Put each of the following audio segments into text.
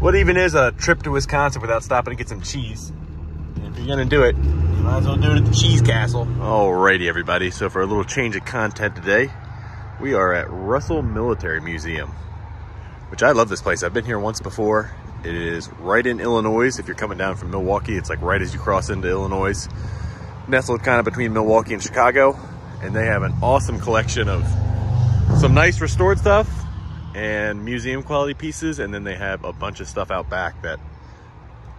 What even is a trip to Wisconsin without stopping to get some cheese? And if you're gonna do it, you might as well do it at the Cheese Castle. Alrighty, everybody. So for a little change of content today, we are at Russel Military Museum, which I love this place. I've been here once before. It is right in Illinois. If you're coming down from Milwaukee, it's like right as you cross into Illinois, nestled kind of between Milwaukee and Chicago. And they have an awesome collection of some nice restored stuff and museum quality pieces, and then they have a bunch of stuff out back that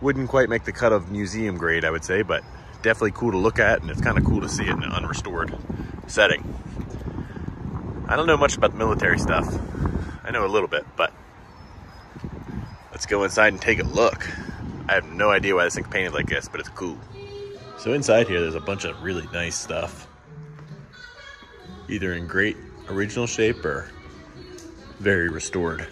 wouldn't quite make the cut of museum grade, I would say, but definitely cool to look at, and it's kind of cool to see it in an unrestored setting. I don't know much about the military stuff. I know a little bit, but let's go inside and take a look. I have no idea why this thing's painted like this, but it's cool. So inside here, there's a bunch of really nice stuff, either in great original shape or very restored.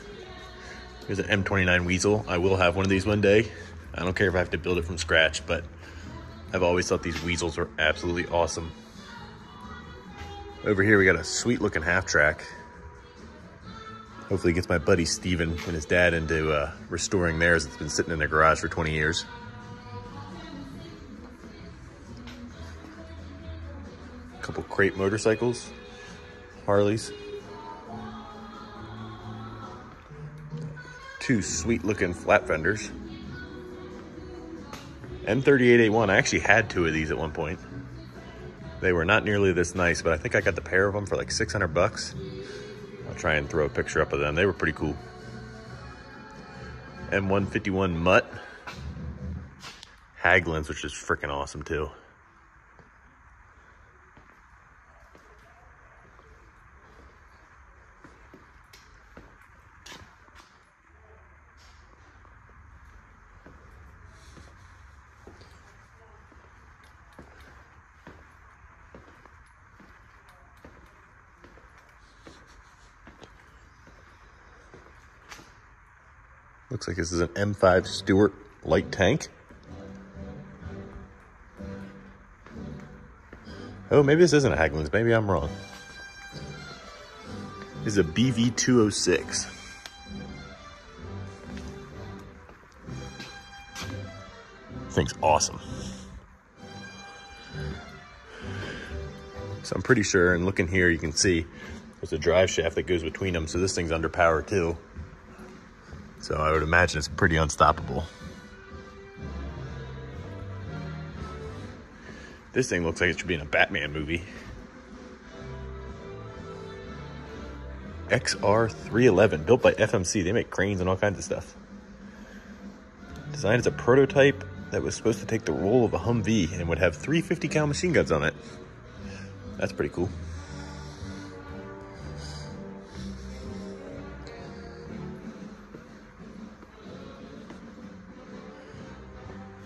Here's an M29 Weasel. I will have one of these one day. I don't care if I have to build it from scratch, but I've always thought these Weasels are absolutely awesome. Over here we got a sweet looking half track. Hopefully it gets my buddy Steven and his dad into restoring theirs. It's been sitting in their garage for 20 years. A couple crate motorcycles, Harleys. Two sweet looking flat fenders. M38A1, I actually had two of these at one point. They were not nearly this nice, but I think I got the pair of them for like 600 bucks. I'll try and throw a picture up of them. They were pretty cool. M151 Mutt. Haglins, which is freaking awesome too. Looks like this is an M5 Stewart light tank. Oh, maybe this isn't a Haglins. Maybe I'm wrong. This is a BV206. Thing's awesome. So I'm pretty sure, and looking here, you can see there's a drive shaft that goes between them. So this thing's under power too. So I would imagine it's pretty unstoppable. This thing looks like it should be in a Batman movie. XR311, built by FMC. They make cranes and all kinds of stuff. Designed as a prototype that was supposed to take the role of a Humvee and would have 350 cal machine guns on it. That's pretty cool.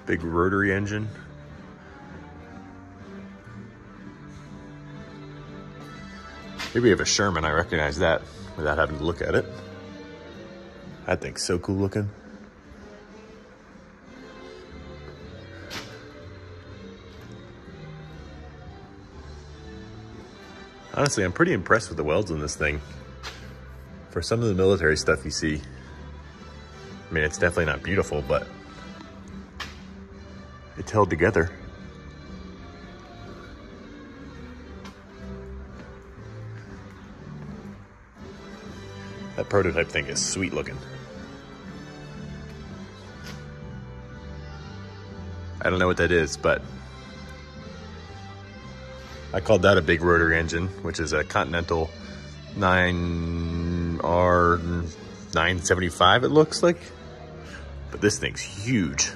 Big rotary engine. Here we have a Sherman. I recognize that without having to look at it. That thing's so cool looking. Honestly, I'm pretty impressed with the welds on this thing. For some of the military stuff you see, I mean, it's definitely not beautiful, but it's held together. That prototype thing is sweet looking. I don't know what that is, but I called that a big rotary engine, which is a Continental 9R975 it looks like. But this thing's huge.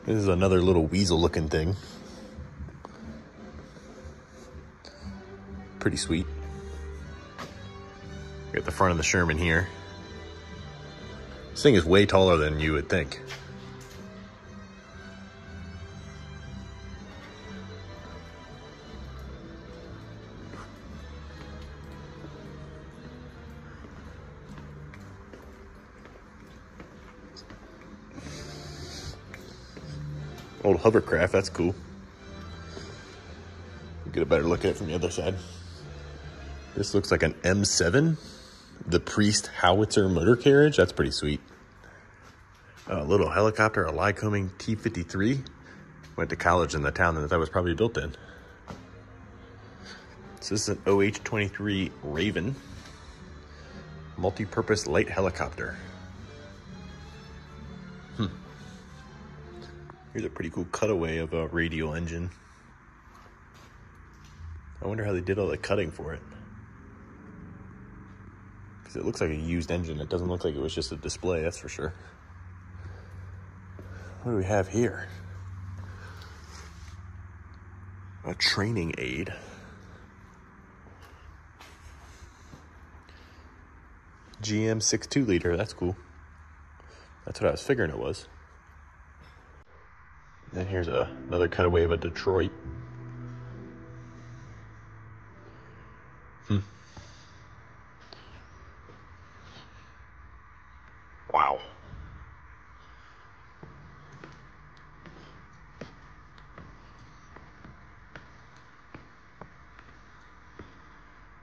This is another little weasel looking thing. Pretty sweet. Got the front of the Sherman here. This thing is way taller than you would think. Old hovercraft, that's cool. Get a better look at it from the other side. This looks like an M7, the Priest howitzer motor carriage. That's pretty sweet. A little helicopter, a Lycoming T-53. Went to college in the town that was probably built in. So this is an OH-23 Raven, multi-purpose light helicopter. Here's a pretty cool cutaway of a radial engine. I wonder how they did all the cutting for it. Because it looks like a used engine. It doesn't look like it was just a display, that's for sure. What do we have here? A training aid. GM 6.2 liter, that's cool. That's what I was figuring it was. Then here's another cutaway of a Detroit. Wow.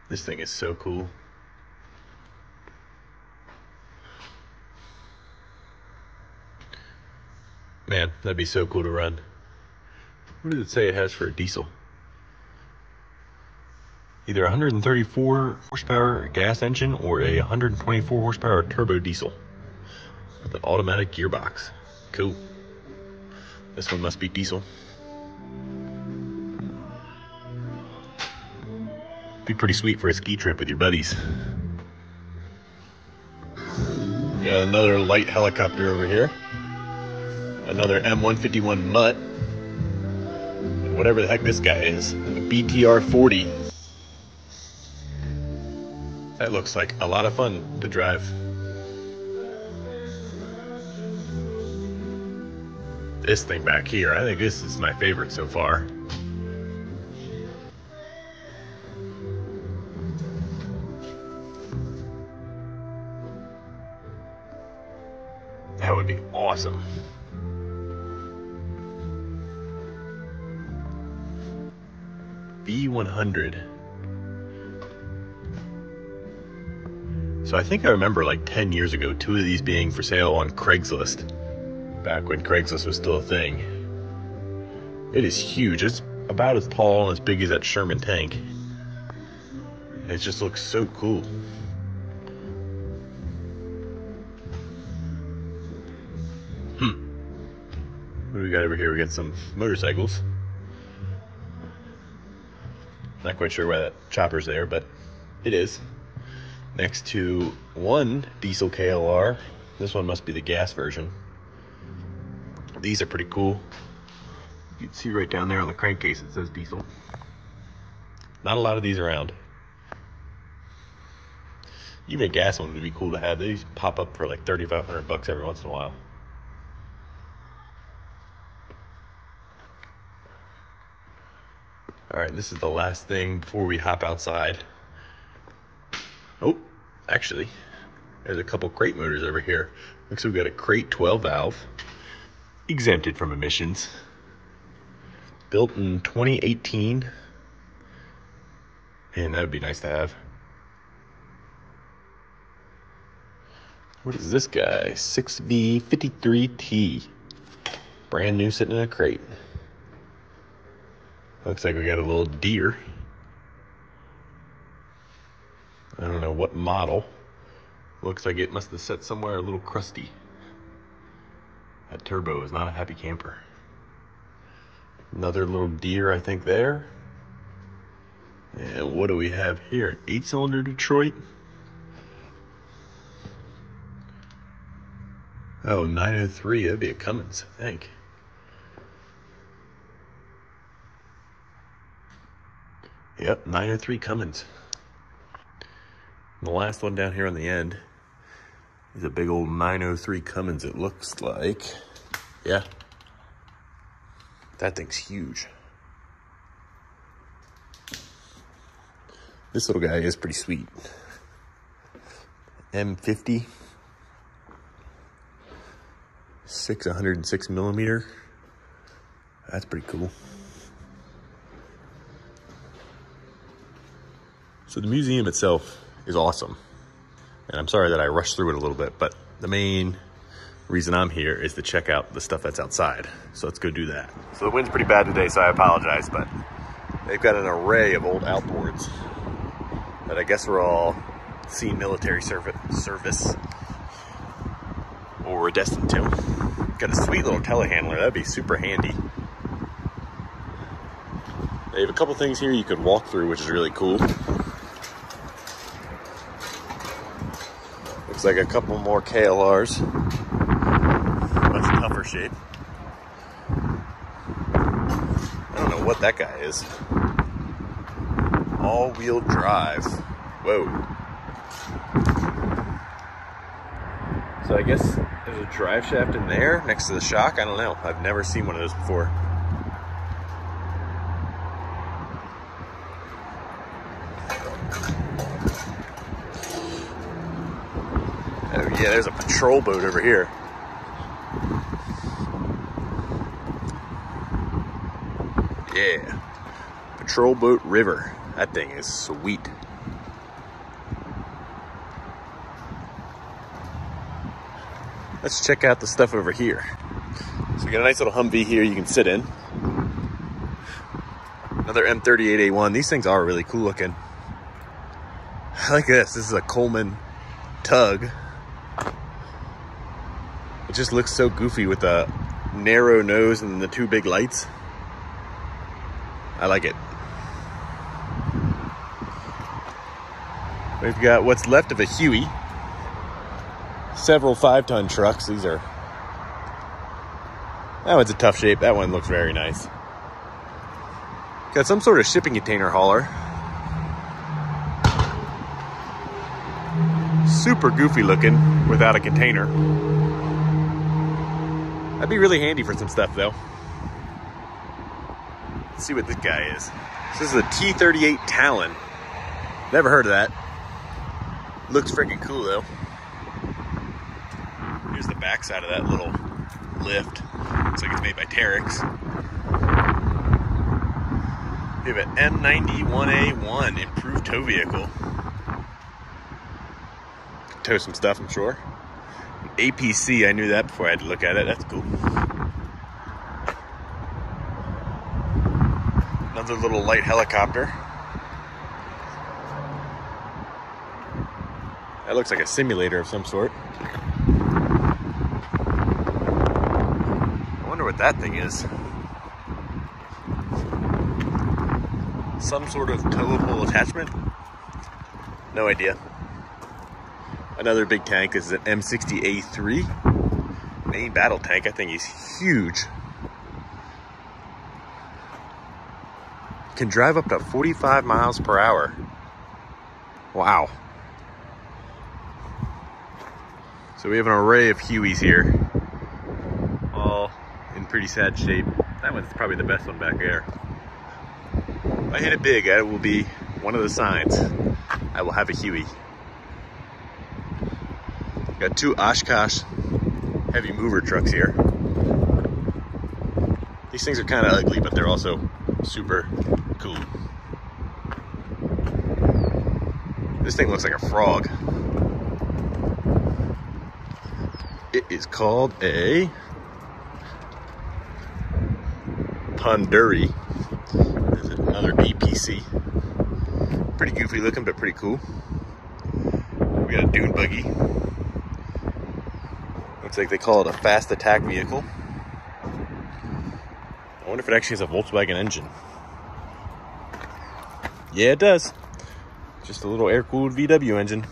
This thing is so cool. Man, that'd be so cool to run. What does it say it has for a diesel? Either 134 horsepower gas engine or a 124 horsepower turbo diesel with an automatic gearbox. Cool. This one must be diesel. Be pretty sweet for a ski trip with your buddies. Got another light helicopter over here. Another M151 Mutt. Whatever the heck this guy is. A BTR 40. That looks like a lot of fun to drive. This thing back here, I think this is my favorite so far. That would be awesome. B100. So I think I remember like 10 years ago, 2 of these being for sale on Craigslist. Back when Craigslist was still a thing. It is huge. It's about as tall and as big as that Sherman tank. It just looks so cool. What do we got over here? We got some motorcycles. Not quite sure why that chopper's there, but it is. Next to one diesel KLR. This one must be the gas version. These are pretty cool. You can see right down there on the crankcase it says diesel. Not a lot of these around. Even a gas one would be cool to have. These pop up for like $3,500 every once in a while. Alright, this is the last thing before we hop outside. Oh, actually, there's a couple crate motors over here. Looks like we've got a crate 12 valve, exempted from emissions. Built in 2018. Man, that would be nice to have. What is this guy? 6V53T. Brand new, sitting in a crate. Looks like we got a little deer. I don't know what model. Looks like it must have set somewhere a little crusty. That turbo is not a happy camper. Another little deer, I think, there. And what do we have here? 8-cylinder Detroit. Oh, 903. That'd be a Cummins, I think. Yep, 903 Cummins. And the last one down here on the end is a big old 903 Cummins, it looks like. Yeah. That thing's huge. This little guy is pretty sweet. M50. 106 millimeter. That's pretty cool. So the museum itself is awesome. And I'm sorry that I rushed through it a little bit, but the main reason I'm here is to check out the stuff that's outside. So let's go do that. So the wind's pretty bad today, so I apologize, but they've got an array of old outboards that I guess are all seen military service or were destined to. Got a sweet little telehandler, that'd be super handy. They have a couple things here you could walk through, which is really cool. Looks like a couple more KLRs. Much tougher shape. I don't know what that guy is. All-wheel drive. Whoa. So I guess there's a drive shaft in there next to the shock. I don't know. I've never seen one of those before. Oh yeah, there's a patrol boat over here. Yeah. Patrol Boat River. That thing is sweet. Let's check out the stuff over here. So we got a nice little Humvee here you can sit in. Another M38A1. These things are really cool looking. I like this. This is a Coleman tug. It just looks so goofy with the narrow nose and the two big lights. I like it. We've got what's left of a Huey. Several 5-ton trucks. These are... That one's a tough shape. That one looks very nice. Got some sort of shipping container hauler. Super goofy looking without a container. That'd be really handy for some stuff though. Let's see what this guy is. This is a T-38 Talon. Never heard of that. Looks freaking cool though. Here's the backside of that little lift. Looks like it's made by Terex. We have an M91A1 improved tow vehicle. Tow some stuff, I'm sure. APC, I knew that before I had to look at it. That's cool. Another little light helicopter. That looks like a simulator of some sort. I wonder what that thing is. Some sort of towable attachment? No idea. Another big tank. This is an M60A3 main battle tank. I think he's huge. Can drive up to 45 miles per hour. Wow. So we have an array of Hueys here, all in pretty sad shape. That one's probably the best one back there. If I hit it big, it will be one of the signs. I will have a Huey. Got two Oshkosh heavy mover trucks here. These things are kind of ugly, but they're also super cool. This thing looks like a frog. It is called a Ponduri. This is another APC. Pretty goofy looking, but pretty cool. We got a dune buggy. Looks like they call it a fast attack vehicle. I wonder if it actually has a Volkswagen engine. Yeah, it does. Just a little air-cooled VW engine.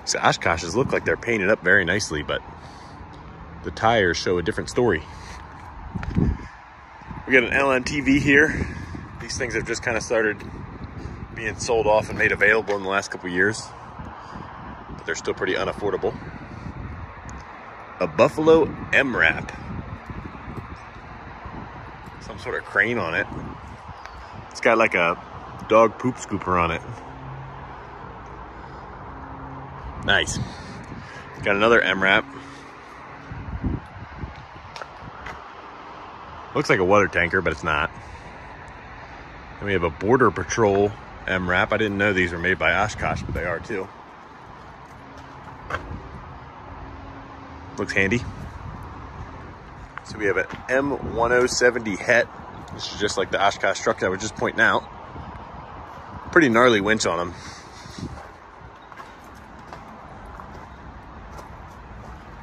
So Oshkoshes look like they're painted up very nicely, but the tires show a different story. We got an LMTV here. These things have just kind of started being sold off and made available in the last couple years, but they're still pretty unaffordable. A Buffalo MRAP. Some sort of crane on it. It's got like a dog poop scooper on it. Nice. Got another MRAP. Looks like a water tanker, but it's not. And we have a Border Patrol MRAP. I didn't know these were made by Oshkosh, but they are too. Looks handy. So we have an M1070 Het. This is just like the Oshkosh truck that I was just pointing out. Pretty gnarly winch on them.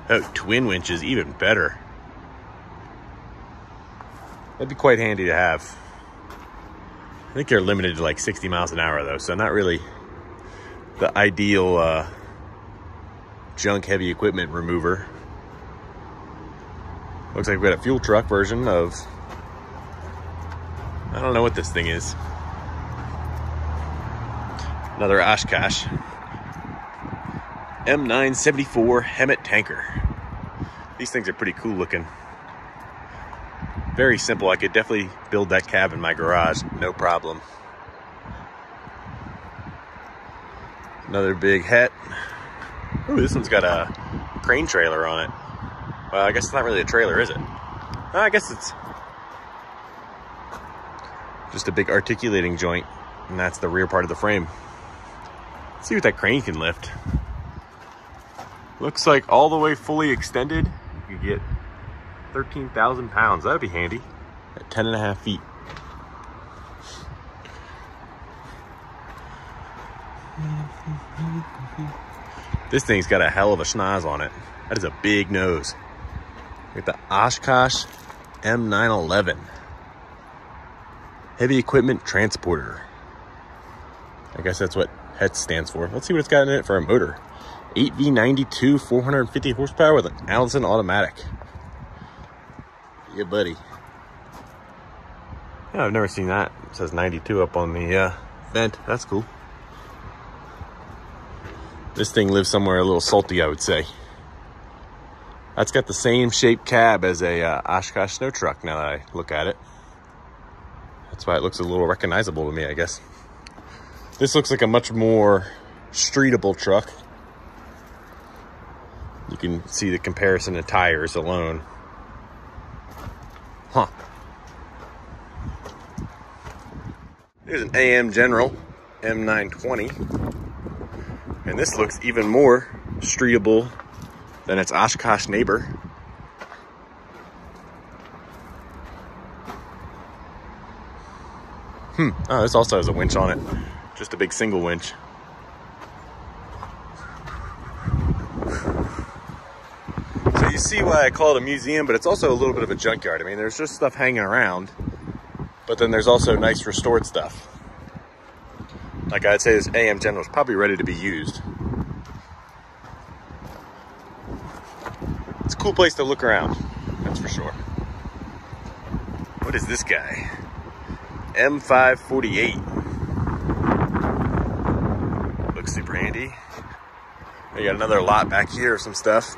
Oh, twin winches, even better. That'd be quite handy to have. I think they're limited to like 60 miles an hour though, so not really the ideal junk heavy equipment remover. Looks like we got a fuel truck version of, I don't know what this thing is. Another Oshkosh M974 Hemet tanker. These things are pretty cool looking. Very simple. I could definitely build that cab in my garage, no problem. Another big Het. Ooh, this one's got a crane trailer on it. Well, I guess it's not really a trailer, is it? I guess it's just a big articulating joint, and that's the rear part of the frame. Let's see what that crane can lift. Looks like all the way fully extended, you get 13,000 pounds. That'd be handy at 10.5 feet. This thing's got a hell of a schnoz on it. That is a big nose. With the Oshkosh M911 Heavy Equipment Transporter. I guess that's what Het stands for. Let's see what it's got in it for a motor. 8V92, 450 horsepower with an Allison automatic. Yeah, buddy. Yeah, I've never seen that. It says 92 up on the vent. That's cool. This thing lives somewhere a little salty, I would say. That's got the same shaped cab as a Oshkosh snow truck now that I look at it. That's why it looks a little recognizable to me, I guess. This looks like a much more streetable truck. You can see the comparison of tires alone. Huh. Here's an AM General M920. And this looks even more streetable than its Oshkosh neighbor. Oh, this also has a winch on it. Just a big single winch. So you see why I call it a museum, but it's also a little bit of a junkyard. I mean, there's just stuff hanging around, but then there's also nice restored stuff. Like I'd say, this AM General is probably ready to be used. It's a cool place to look around, that's for sure. What is this guy? M548. Looks super handy. We got another lot back here of some stuff.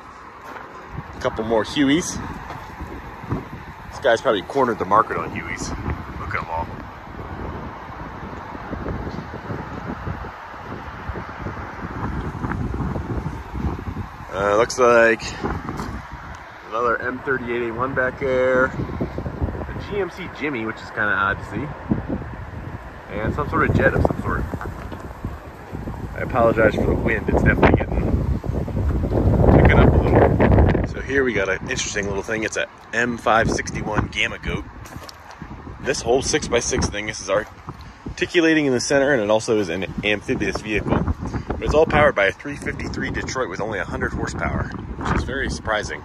A couple more Hueys. This guy's probably cornered the market on Hueys. Look at them all. Looks like another M38A1 back there. A GMC Jimmy, which is kind of odd to see. And some sort of jet of some sort. I apologize for the wind. It's definitely picking up a little. So here we got an interesting little thing. It's a M561 Gamma Goat. This whole 6x6 thing, this is articulating in the center, and it also is an amphibious vehicle. But it's all powered by a 353 Detroit with only 100 horsepower, which is very surprising.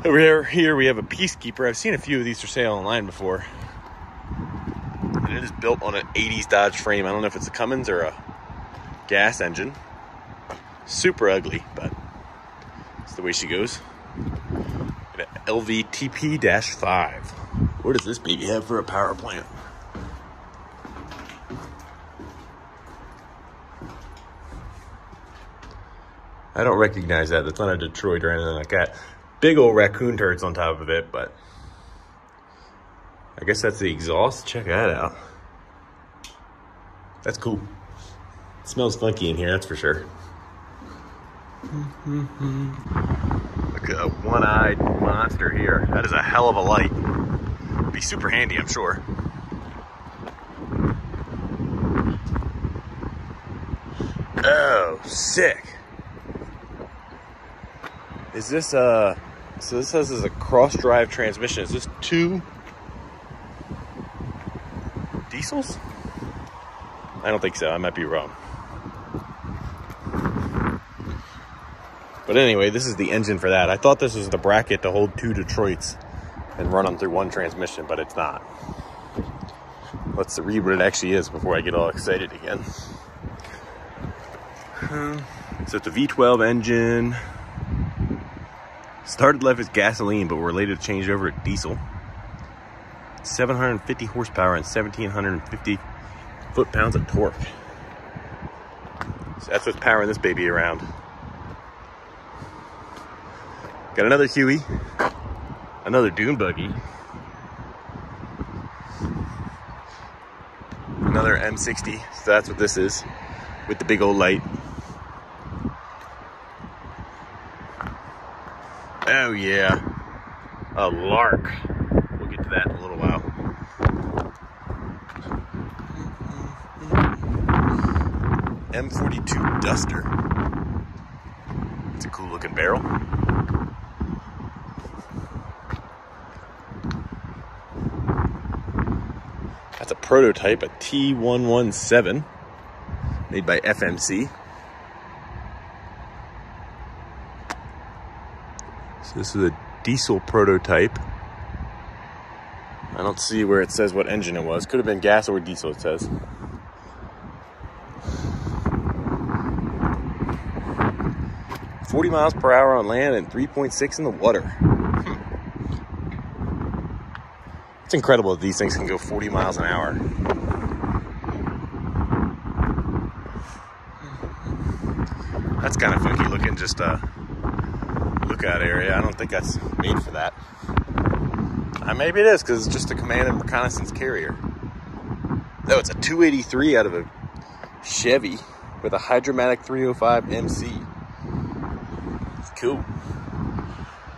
Over here we have a Peacekeeper. I've seen a few of these for sale online before. And it is built on an 80s Dodge frame. I don't know if it's a Cummins or a gas engine. Super ugly, but that's the way she goes. An LVTP-5. What does this baby have for a power plant? I don't recognize that. That's not a Detroit or anything like that. Big old raccoon turds on top of it, but I guess that's the exhaust. Check that out. That's cool. It smells funky in here, that's for sure. Looks Look at a one-eyed monster here. That is a hell of a light. Be super handy, I'm sure. Oh, sick. Is this so this says this is a cross-drive transmission. Is this 2 diesels? I don't think so. I might be wrong. But anyway, this is the engine for that. I thought this was the bracket to hold 2 Detroits and run them through 1 transmission, but it's not. Let's read what it actually is before I get all excited again. So it's a V12 engine. Started life as gasoline, but were later changed over to diesel. 750 horsepower and 1,750 foot-pounds of torque. So that's what's powering this baby around. Got another Huey, another dune buggy, another M60. So that's what this is, with the big old light. Oh yeah, a lark. We'll get to that in a little while. M42 Duster. It's a cool looking barrel. That's a prototype, a T117, made by FMC. So this is a diesel prototype. I don't see where it says what engine it was. Could have been gas or diesel, it says. "40 miles per hour on land and 3.6 in the water." It's incredible that these things can go 40 miles an hour. That's kind of funky looking, just a lookout area. I don't think that's made for that. Maybe it is, because it's just a command and reconnaissance carrier. No, it's a 283 out of a Chevy with a Hydromatic 305 MC. It's cool.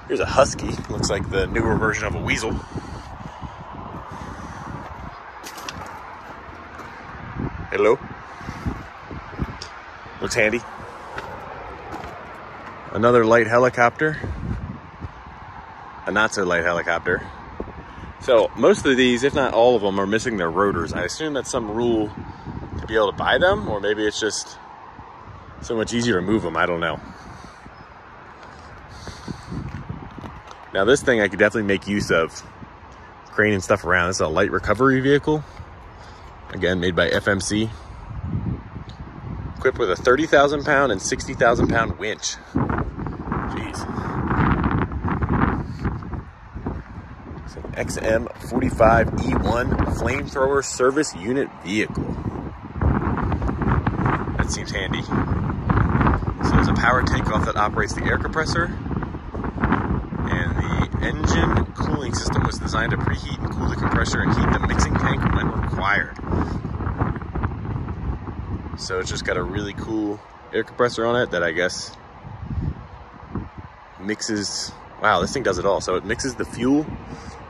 Here's a Husky. Looks like the newer version of a weasel. Hello. Looks handy. Another light helicopter. A not so light helicopter. So most of these, if not all of them, are missing their rotors. I assume that's some rule to be able to buy them, or maybe it's just so much easier to move them. I don't know. Now this thing I could definitely make use of craning stuff around. This is a light recovery vehicle. Again, made by FMC. Equipped with a 30,000 pound and 60,000 pound winch. Jeez. It's an XM45E1 flamethrower service unit vehicle. That seems handy. So there's a power takeoff that operates the air compressor. And the engine cooling system was designed to preheat and cool the compressor and heat the mixing tank when required. So it's just got a really cool air compressor on it that I guess mixes, wow, this thing does it all. So it mixes the fuel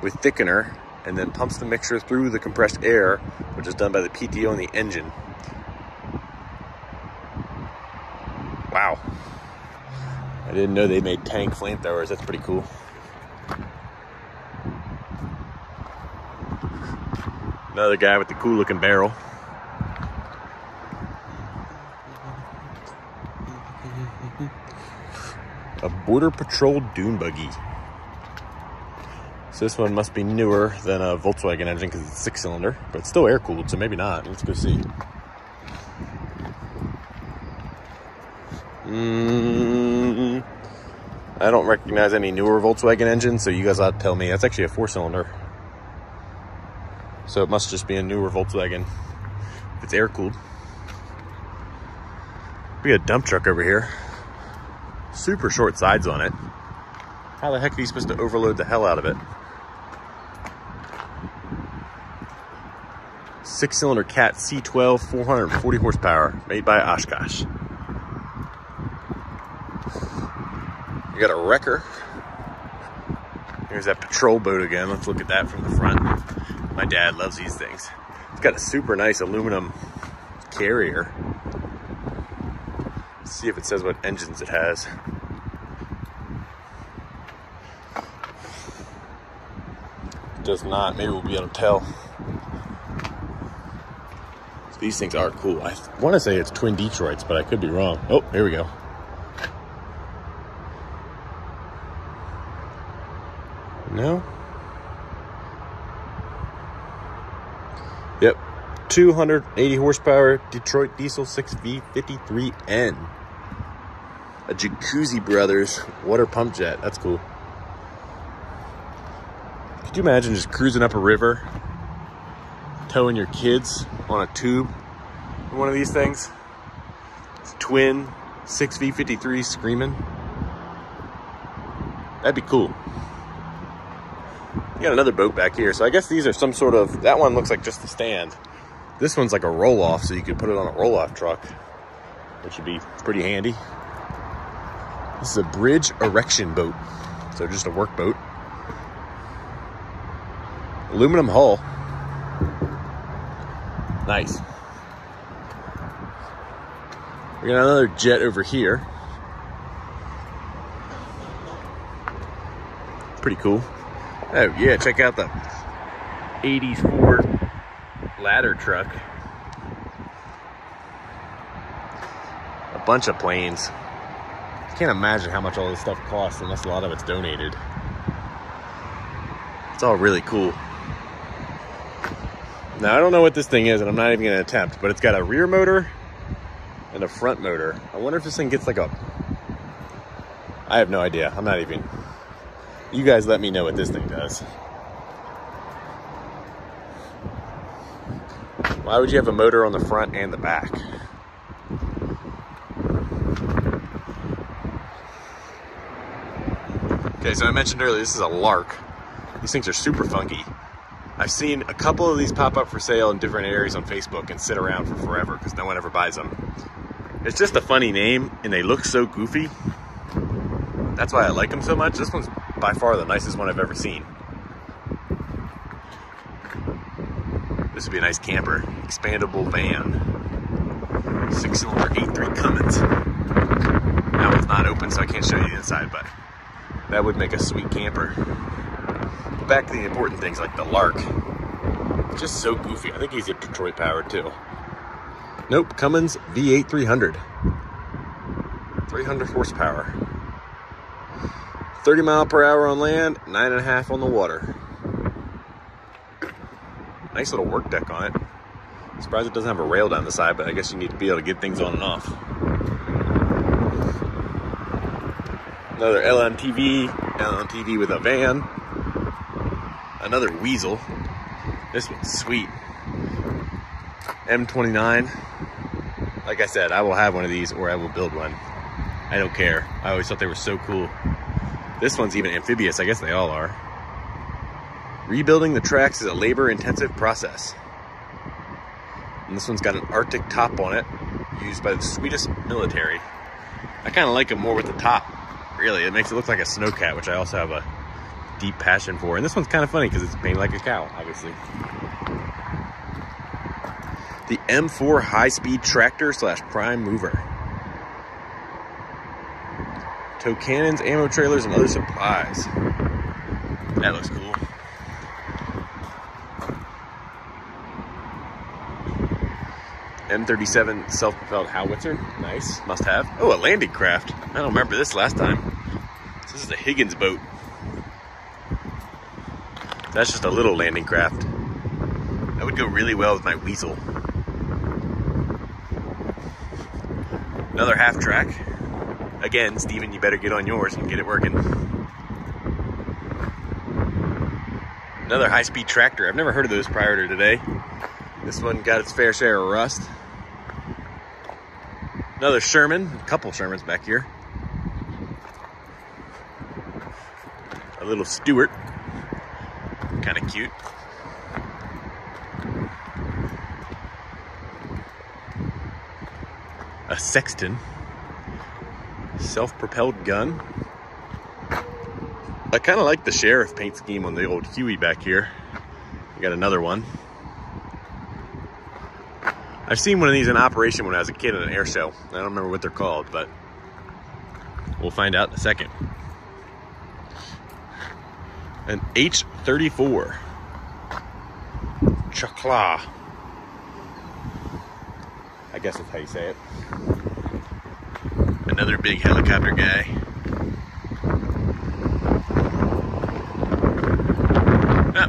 with thickener and then pumps the mixture through the compressed air, which is done by the PTO in the engine. Wow. I didn't know they made tank flamethrowers. That's pretty cool. Another guy with the cool looking barrel. A Border Patrol dune buggy. So this one must be newer than a Volkswagen engine because it's 6-cylinder, but it's still air cooled, so maybe not. Let's go see. I don't recognize any newer Volkswagen engines, so you guys ought to tell me. That's actually a 4-cylinder. So it must just be a newer Volkswagen. It's air cooled. We got a dump truck over here. Super short sides on it. How the heck are you supposed to overload the hell out of it? 6-cylinder Cat C12, 440 horsepower, made by Oshkosh. You got a wrecker Here's that patrol boat again. Let's look at that from the front. My dad loves these things. It's got a super nice aluminum carrier. Let's see if it says what engines it has. It does not. Maybe we'll be able to tell. These things are cool. I want to say it's twin Detroits, but I could be wrong. Oh, here we go. No? Yep. 280 horsepower Detroit diesel 6V53N. A Jacuzzi Brothers water pump jet. That's cool. Could you imagine just cruising up a river, towing your kids on a tube in one of these things? It's twin 6V53 screaming. That'd be cool. You got another boat back here. So I guess these are some sort of, that one looks like just a stand. This one's like a roll-off, so you could put it on a roll-off truck, which would be pretty handy. This is a bridge erection boat. So just a work boat. Aluminum hull. Nice. We got another jet over here. Pretty cool. Oh yeah, check out the 80s Ford ladder truck. A bunch of planes. I can't imagine how much all this stuff costs unless a lot of it's donated. It's all really cool. Now, I don't know what this thing is, and I'm not even going to attempt, but it's got a rear motor and a front motor. I wonder if this thing gets like a... I have no idea. I'm not even... You guys let me know what this thing does. Why would you have a motor on the front and the back? Okay, so I mentioned earlier, this is a Lark. These things are super funky. I've seen a couple of these pop up for sale in different areas on Facebook and sit around for forever because no one ever buys them. It's just a funny name and they look so goofy. That's why I like them so much. This one's by far the nicest one I've ever seen. This would be a nice camper. Expandable van. 6-cylinder 8.3 Cummins. That one's not open, so I can't show you the inside, but that would make a sweet camper. But back to the important things like the Lark. It's just so goofy. I think he's a Detroit powered too. Nope, Cummins V8 300. 300 horsepower. 30 mile per hour on land, 9.5 on the water. Nice little work deck on it. I'm surprised it doesn't have a rail down the side, but I guess you need to be able to get things on and off. Another LMTV with a van. Another Weasel. This one's sweet. M29. Like I said, I will have one of these or I will build one. I don't care. I always thought they were so cool. This one's even amphibious. I guess they all are. Rebuilding the tracks is a labor-intensive process. And this one's got an Arctic top on it, used by the Swedish military. I kind of like it more with the top. Really, it makes it look like a snowcat, which I also have a deep passion for. And this one's kind of funny because it's painted like a cow, obviously. The M4 high-speed tractor / prime mover. Tow cannons, ammo trailers, and other supplies. That looks cool. M37 self-propelled howitzer. Nice. Must have. Oh, a landing craft. I don't remember this last time. This is a Higgins boat. That's just a little landing craft. That would go really well with my Weasel. Another half track. Again, Steven, you better get on yours and get it working. Another high-speed tractor. I've never heard of those prior to today. This one got its fair share of rust. Another Sherman. A couple Shermans back here. A little Stewart. Kind of cute. A Sexton. Self-propelled gun. I kind of like the sheriff paint scheme on the old Huey back here. We got another one. I've seen one of these in operation when I was a kid at an air show. I don't remember what they're called, but we'll find out in a second. An H-34. Chakla. I guess that's how you say it. Another big helicopter guy.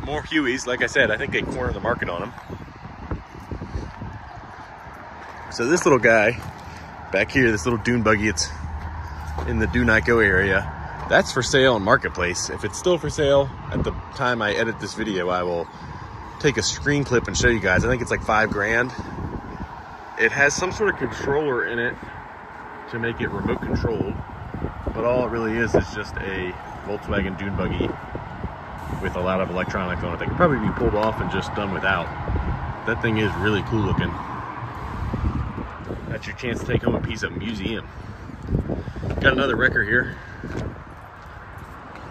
More Hueys. Like I said, I think they cornered the market on them. So this little guy back here, this little dune buggy, it's in the Dunico area. That's for sale on Marketplace. If it's still for sale at the time I edit this video, I will take a screen clip and show you guys. I think it's like $5 grand. It has some sort of controller in it to make it remote controlled, but all it really is just a Volkswagen dune buggy with a lot of electronics on it that could probably be pulled off and just done without. That thing is really cool looking. That's your chance to take home a piece of museum. Got another wrecker here.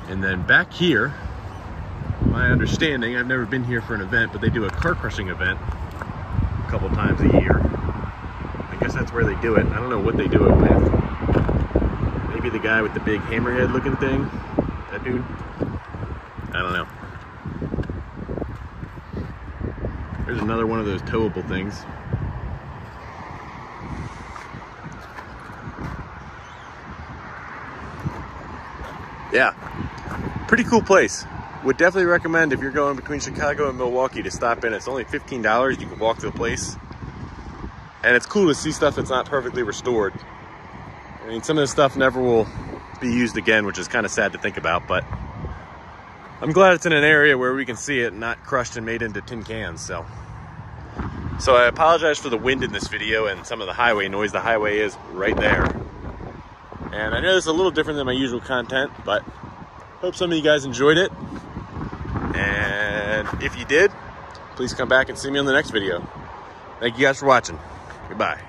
And then back here, my understanding, I've never been here for an event, but they do a car crushing event a couple times a year. I guess that's where they do it. I don't know what they do it with. Maybe the guy with the big hammerhead looking thing, that dude. I don't know. There's another one of those towable things. Yeah, pretty cool place. Would definitely recommend if you're going between Chicago and Milwaukee to stop in. It's only $15. You can walk to the place. And it's cool to see stuff that's not perfectly restored. I mean, some of this stuff never will be used again, which is kind of sad to think about, but I'm glad it's in an area where we can see it, not crushed and made into tin cans. So I apologize for the wind in this video and some of the highway noise. The highway is right there. And I know this is a little different than my usual content, but hope some of you guys enjoyed it. And if you did, please come back and see me on the next video. Thank you guys for watching. Goodbye.